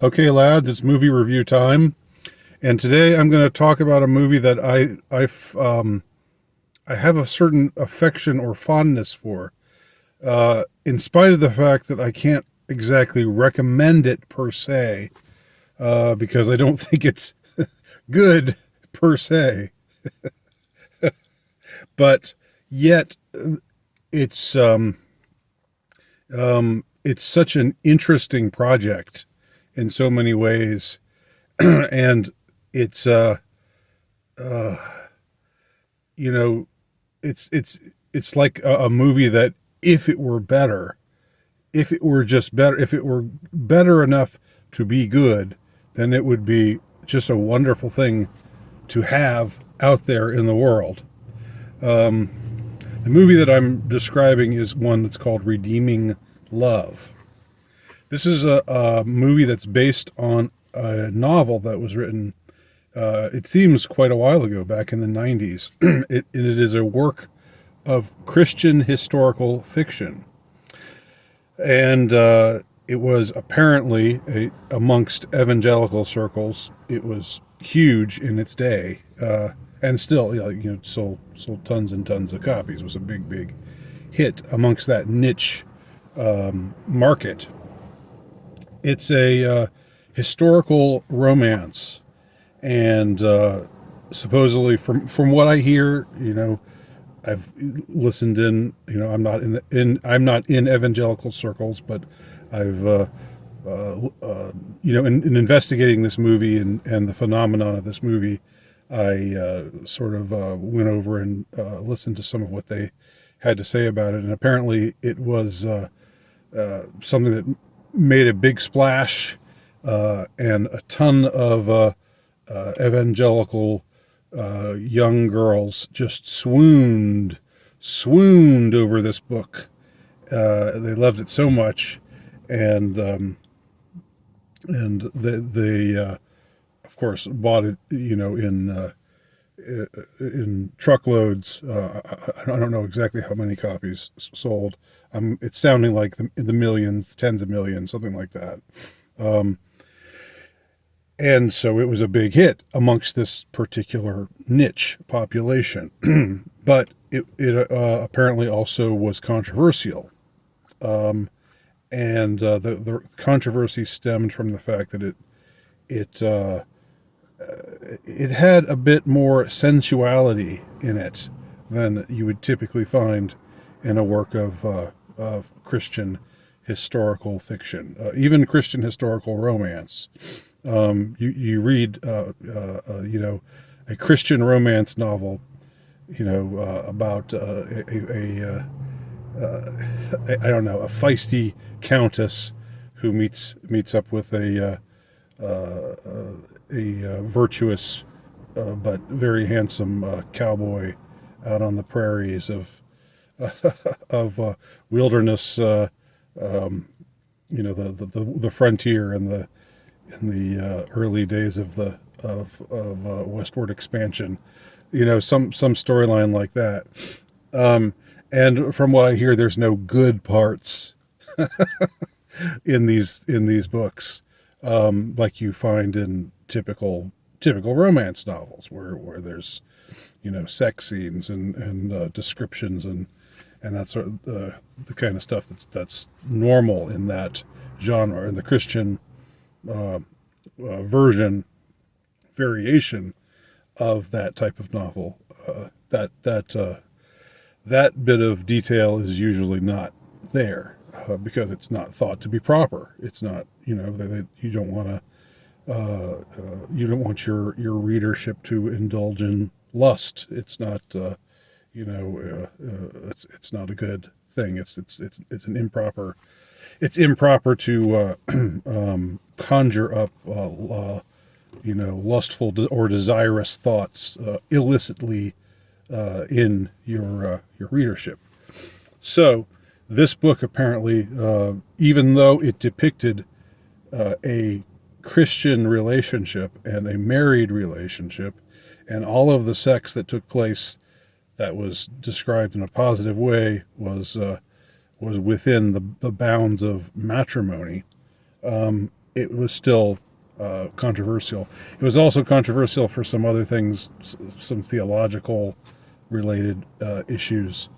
Okay, lad, it's movie review time, and today I'm going to talk about a movie that I have a certain affection or fondness for, in spite of the fact that I can't exactly recommend it per se, because I don't think it's good per se, but yet it's it's such an interesting project in so many ways, and it's you know it's like a movie that if it were better, if it were just better, if it were better enough to be good, then it would be just a wonderful thing to have out there in the world. The movie that I'm describing is one that's called Redeeming Love. This is a movie that's based on a novel that was written, it seems, quite a while ago, back in the 90s. It is a work of Christian historical fiction. And it was apparently, amongst evangelical circles, it was huge in its day. And still, sold tons and tons of copies. It was a big, big hit amongst that niche market. It's a historical romance, and supposedly, from what I hear, I've listened in. I'm not in evangelical circles, but I've in investigating this movie and the phenomenon of this movie, I sort of went over and listened to some of what they had to say about it, and apparently it was something that made a big splash, and a ton of evangelical young girls just swooned over this book. They loved it so much, and they of course bought it, in truckloads. I don't know exactly how many copies sold. It's sounding like the millions, tens of millions, something like that. And so it was a big hit amongst this particular niche population. But it apparently also was controversial. And the controversy stemmed from the fact that it had a bit more sensuality in it than you would typically find in a work of Christian historical fiction, even Christian historical romance. You read, a Christian romance novel, about I don't know, a feisty countess who meets up with a virtuous but very handsome cowboy out on the prairies of wilderness, the frontier in the early days of westward expansion, some storyline like that. And from what I hear, there's no good parts in these books, like you find in typical romance novels, where there's sex scenes and descriptions and that sort of the kind of stuff that's normal in that genre. In the Christian variation of that type of novel, that bit of detail is usually not there, because it's not thought to be proper. It's not, you don't want to you don't want your readership to indulge in lust. It's not it's not a good thing. It's an improper. It's improper to conjure up lustful or desirous thoughts illicitly in your readership. So this book apparently, even though it depicted a Christian relationship and a married relationship, and all of the sex that took place that was described in a positive way was within the bounds of matrimony, it was still controversial. It was also controversial for some other things, some theological related issues,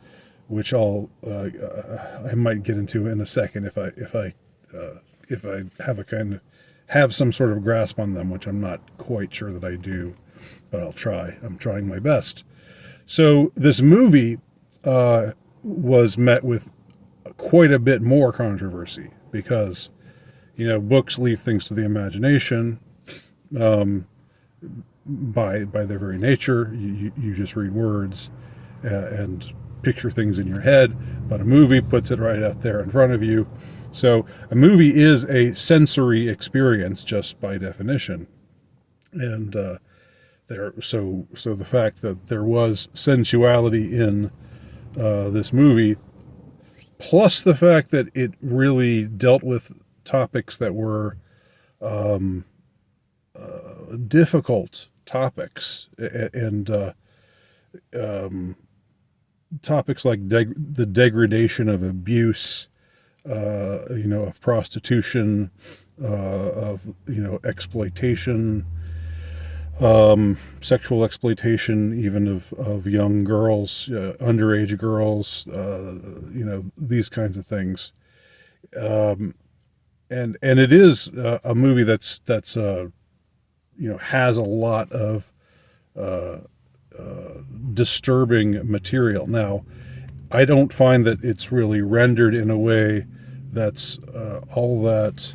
which I might get into in a second if I have some sort of grasp on them, which I'm not quite sure that I do, but I'll try. I'm trying my best. So this movie was met with quite a bit more controversy because, books leave things to the imagination. By their very nature, you just read words and picture things in your head, but a movie puts it right out there in front of you. So a movie is a sensory experience just by definition, and so the fact that there was sensuality in this movie, plus the fact that it really dealt with topics that were difficult topics, and topics like the degradation of abuse, of prostitution, of exploitation, sexual exploitation, even of young girls, underage girls, these kinds of things. And it is a movie that's has a lot of disturbing material. Now, I don't find that it's really rendered in a way that's all that,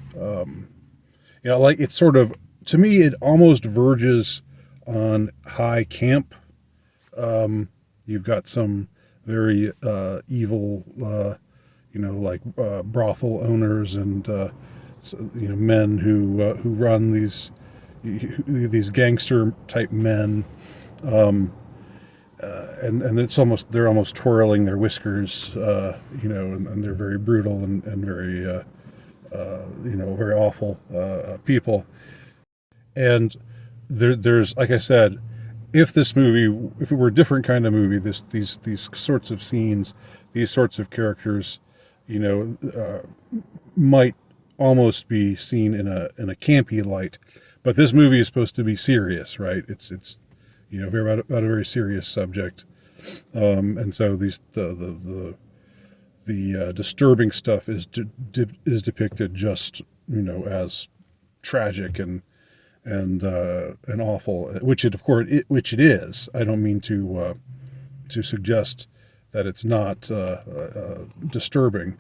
like it's sort of, to me, it almost verges on high camp. You've got some very evil, like brothel owners and men who run these gangster type men, and they're almost twirling their whiskers, and they're very brutal and very very awful people. And there's, like I said, if it were a different kind of movie, these sorts of scenes, these sorts of characters, might almost be seen in a campy light. But this movie is supposed to be serious, right? It's very about a very serious subject, and so the disturbing stuff is depicted just as tragic and awful, which it is. I don't mean to suggest that it's not disturbing,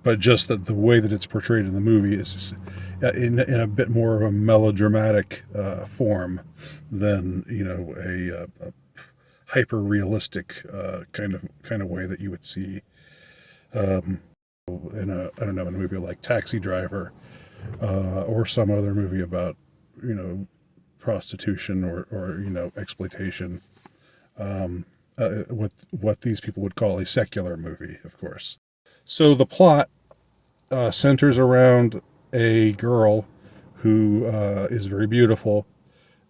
but just that the way that it's portrayed in the movie is in a bit more of a melodramatic form than a hyper realistic kind of way that you would see in in a movie like Taxi Driver, or some other movie about prostitution or exploitation, what these people would call a secular movie, of course. So the plot centers around a girl who is very beautiful,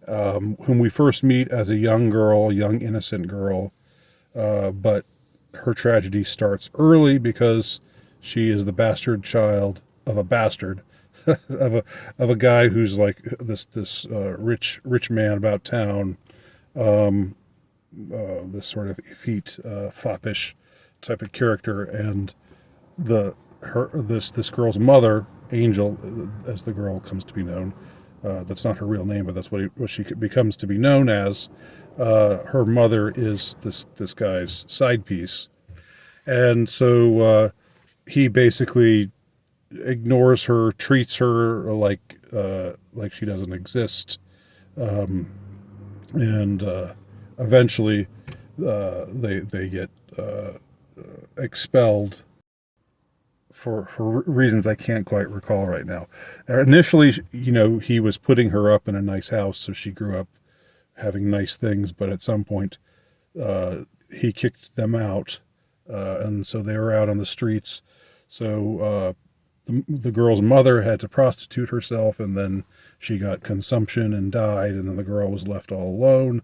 whom we first meet as a young innocent girl, but her tragedy starts early because she is the bastard child of a bastard, of a guy who's like this rich man about town, this sort of effete, foppish type of character, and this girl's mother, Angel, as the girl comes to be known. That's not her real name, but that's what she becomes to be known as. Her mother is this guy's side piece, and so he basically ignores her, treats her like she doesn't exist, and eventually they get expelled for reasons I can't quite recall right now. Initially, he was putting her up in a nice house, so she grew up having nice things, but at some point he kicked them out, and so they were out on the streets. So the girl's mother had to prostitute herself, and then she got consumption and died, and then the girl was left all alone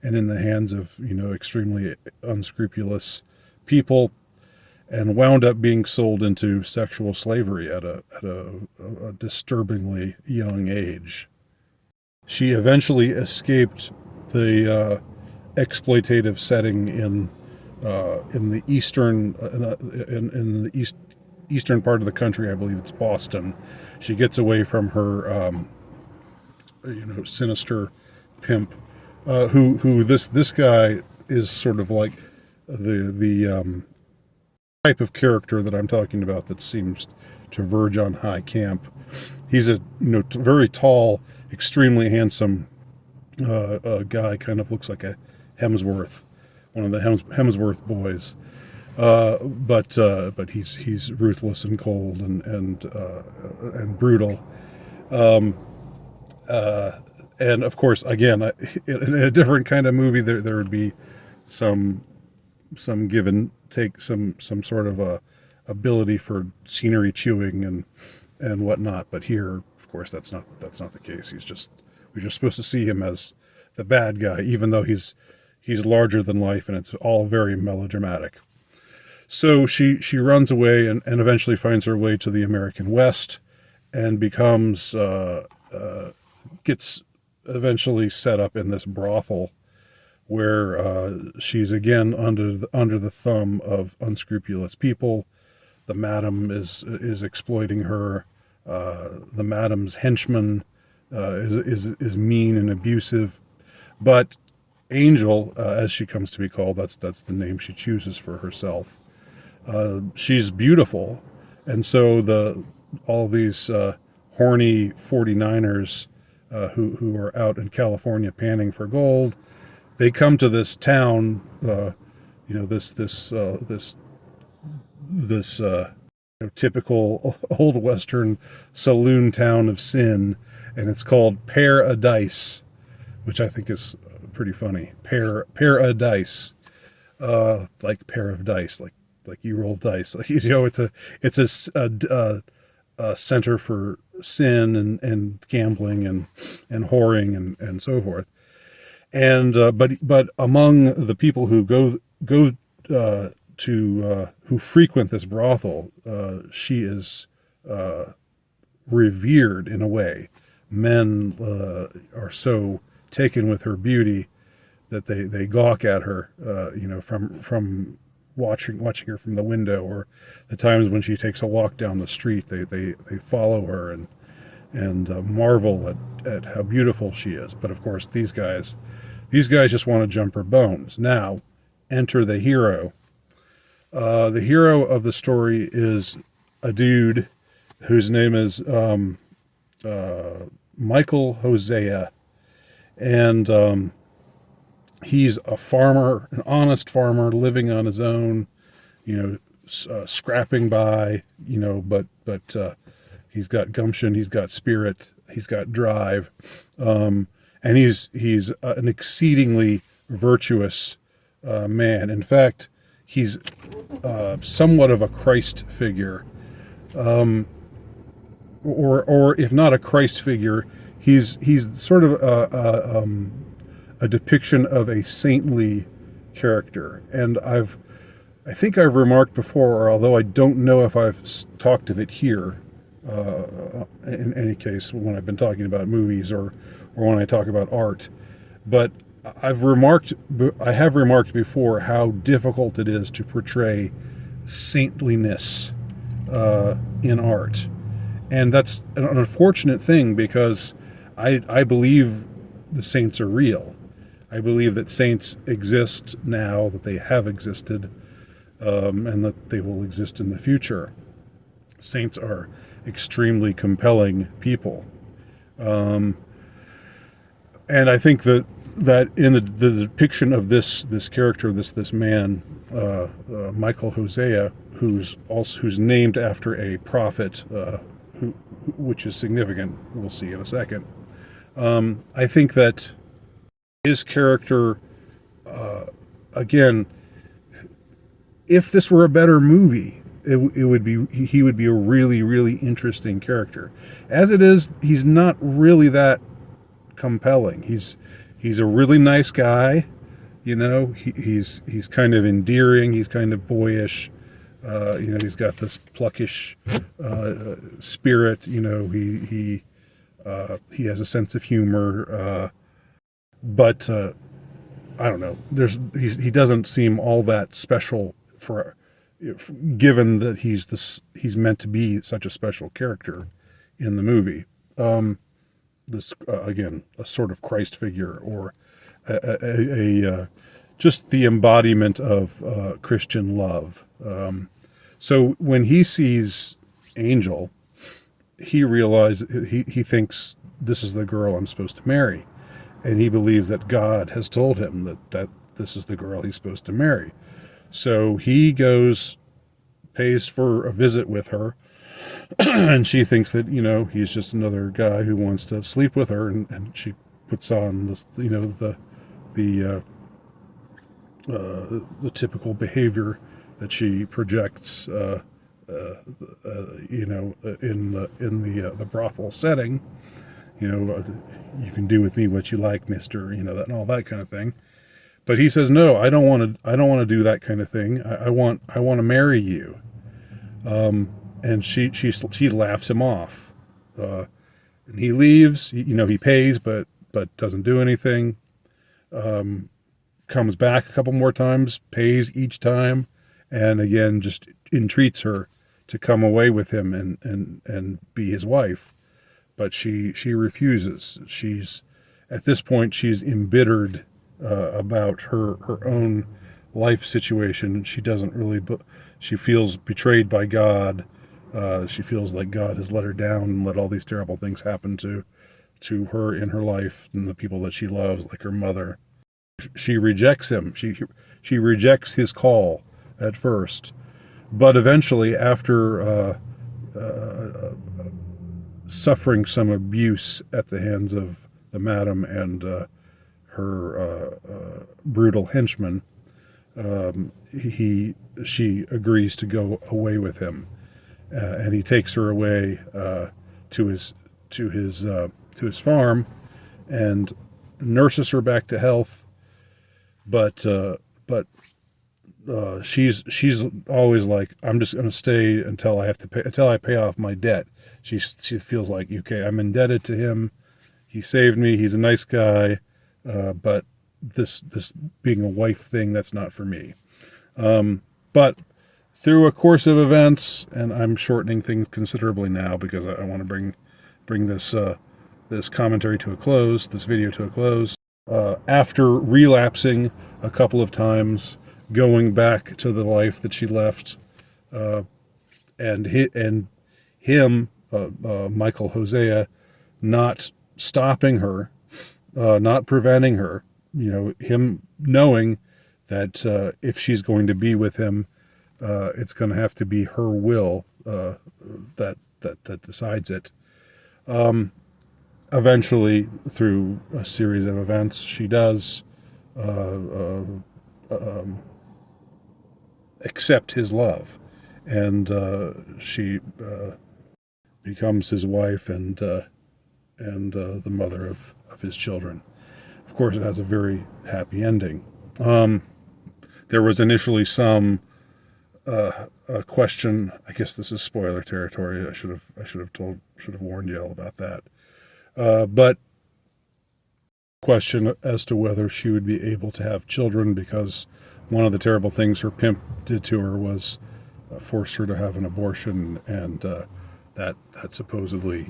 and in the hands of extremely unscrupulous people. and wound up being sold into sexual slavery at a disturbingly young age. She eventually escaped the exploitative setting in the eastern in the eastern part of the country. I believe it's Boston. She gets away from her sinister pimp, who this guy is sort of like the type of character that I'm talking about that seems to verge on high camp. He's a very tall, extremely handsome guy. Kind of looks like a Hemsworth, one of the Hemsworth boys. But he's ruthless and cold and brutal. And of course, again, in a different kind of movie, there would be some give and take, some sort of a ability for scenery chewing and whatnot. But here, of course, that's not the case. We're just supposed to see him as the bad guy, even though he's larger than life, and it's all very melodramatic. So she runs away and eventually finds her way to the American West, and gets eventually set up in this brothel where she's again under the thumb of unscrupulous people. The madam is exploiting her. The madam's henchman is mean and abusive, but Angel, as she comes to be called, that's the name she chooses for herself. She's beautiful, and so all these horny 49ers who are out in California panning for gold, they come to this town, this typical old Western saloon town of sin, and it's called Paradise, which I think is pretty funny. Paradise, like pair of dice, like you roll dice. Like, it's a center for sin and gambling and whoring and so forth. And but among the people who go who frequent this brothel, she is revered in a way. Men are so taken with her beauty that they gawk at her, from watching her from the window, or the times when she takes a walk down the street, they follow her and marvel at how beautiful she is. But of course, these guys just want to jump her bones. Now, enter the hero. The hero of the story is a dude whose name is Michael Hosea, and he's a farmer, an honest farmer living on his own, scrapping by, but he's got gumption, he's got spirit, he's got drive, and he's an exceedingly virtuous man. In fact, he's somewhat of a Christ figure, or if not a Christ figure, he's sort of a depiction of a saintly character. And I think I've remarked before, although I don't know if I've talked of it here, in any case, when I've been talking about movies or when I talk about art, but I have remarked before how difficult it is to portray saintliness in art. And that's an unfortunate thing, because I believe the saints are real. I believe that saints exist now, that they have existed, and that they will exist in the future. Saints are extremely compelling people. And I think that in the depiction of this character, this man, Michael Hosea, who's named after a prophet, which is significant, we'll see in a second. I think that his character, again, if this were a better movie, he would be a really, really interesting character. As it is, he's not really that compelling. He's a really nice guy, he's kind of endearing, he's kind of boyish, He's got this pluckish spirit. He has a sense of humor, but I don't know. He doesn't seem all that special given that he's meant to be such a special character in the movie. This again, a sort of Christ figure, or just the embodiment of Christian love. So when he sees Angel, he thinks this is the girl I'm supposed to marry, and he believes that God has told him that this is the girl he's supposed to marry. So he pays for a visit with her, and she thinks that he's just another guy who wants to sleep with her, and she puts on this the typical behavior that she projects in the brothel setting. You can do with me what you like, mister, that and all that kind of thing. But he says, no, I don't want to do that kind of thing. I want to marry you. And she laughs him off. And he leaves, he pays, but doesn't do anything. Comes back a couple more times, pays each time, and again, just entreats her to come away with him and be his wife. But she refuses. At this point, she's embittered about her own life situation. She doesn't really, she feels betrayed by God. She feels like God has let her down and let all these terrible things happen to her in her life and the people that she loves, like her mother. She rejects him. She rejects his call at first, but eventually, after suffering some abuse at the hands of the madam and her brutal henchman, she agrees to go away with him, and he takes her away to his farm and nurses her back to health. But she's always like, I'm just going to stay until I pay off my debt. She feels like, okay, I'm indebted to him. He saved me. He's a nice guy. But this being a wife thing, that's not for me. But through a course of events, and I'm shortening things considerably now because I want to bring this commentary to a close, this video to a close. After relapsing a couple of times, going back to the life that she left, and him, Michael Hosea, not stopping her, not preventing her, him knowing that if she's going to be with him, it's going to have to be her will that decides it. Eventually, through a series of events, she does accept his love, and she becomes his wife and the mother of his children. Of course, it has a very happy ending. There was initially some a question. I guess this is spoiler territory. I should have warned you all about that. But question as to whether she would be able to have children, because one of the terrible things her pimp did to her was force her to have an abortion, and that supposedly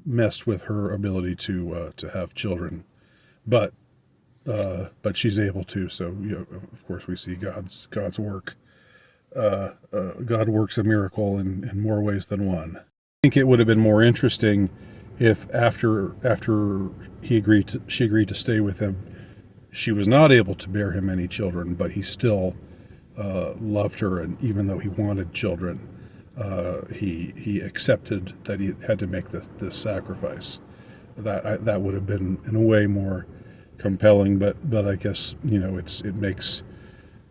messed with her ability to have children. But she's able to. So of course, we see God's work. God works a miracle in more ways than one. I think it would have been more interesting if after she agreed to stay with him, she was not able to bear him any children, but he still loved her, and even though he wanted children, he accepted that he had to make this sacrifice. That would have been in a way more compelling, but I guess it makes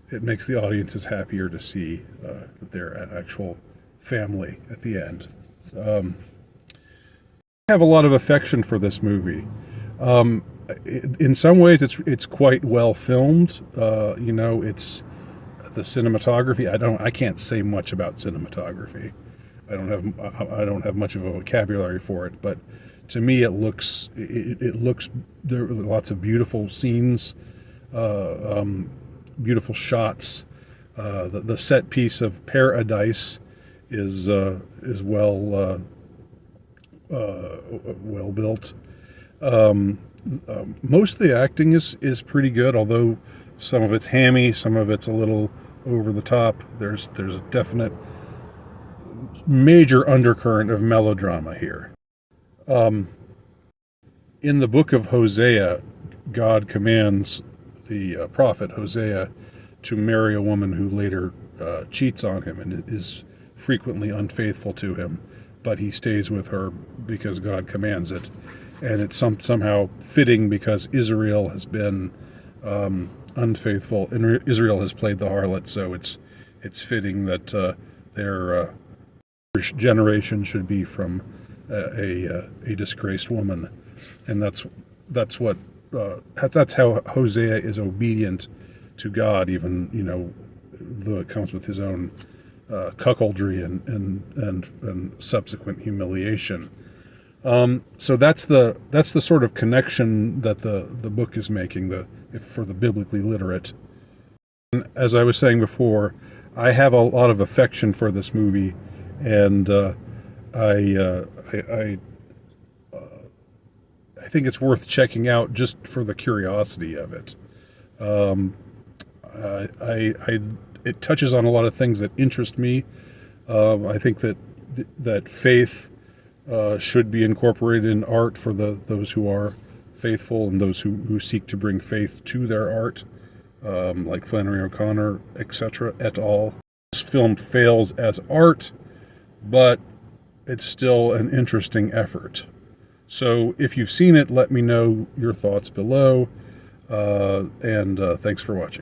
the audiences happier to see that they're an actual family at the end. I have a lot of affection for this movie. In some ways, it's quite well filmed. It's the cinematography. I can't say much about cinematography. I don't have much of a vocabulary for it, but to me, it looks there are lots of beautiful scenes, beautiful shots. The set piece of Paradise is well built. Most of the acting is pretty good, although some of it's hammy, some of it's a little over the top. There's a definite major undercurrent of melodrama here. In the book of Hosea, God commands the prophet Hosea to marry a woman who later cheats on him and is frequently unfaithful to him, but he stays with her because God commands it. And it's somehow fitting because Israel has been unfaithful, and Israel has played the harlot, so it's fitting that their generation should be from a disgraced woman, and that's how Hosea is obedient to God, even though it comes with his own cuckoldry and subsequent humiliation. So that's the sort of connection that the book is making for the biblically literate. And as I was saying before, I have a lot of affection for this movie, and I think it's worth checking out just for the curiosity of it. It touches on a lot of things that interest me. I think that faith should be incorporated in art for those who are faithful and those who seek to bring faith to their art, like Flannery O'Connor, etc. et al. This film fails as art, but it's still an interesting effort. So if you've seen it, let me know your thoughts below, and thanks for watching.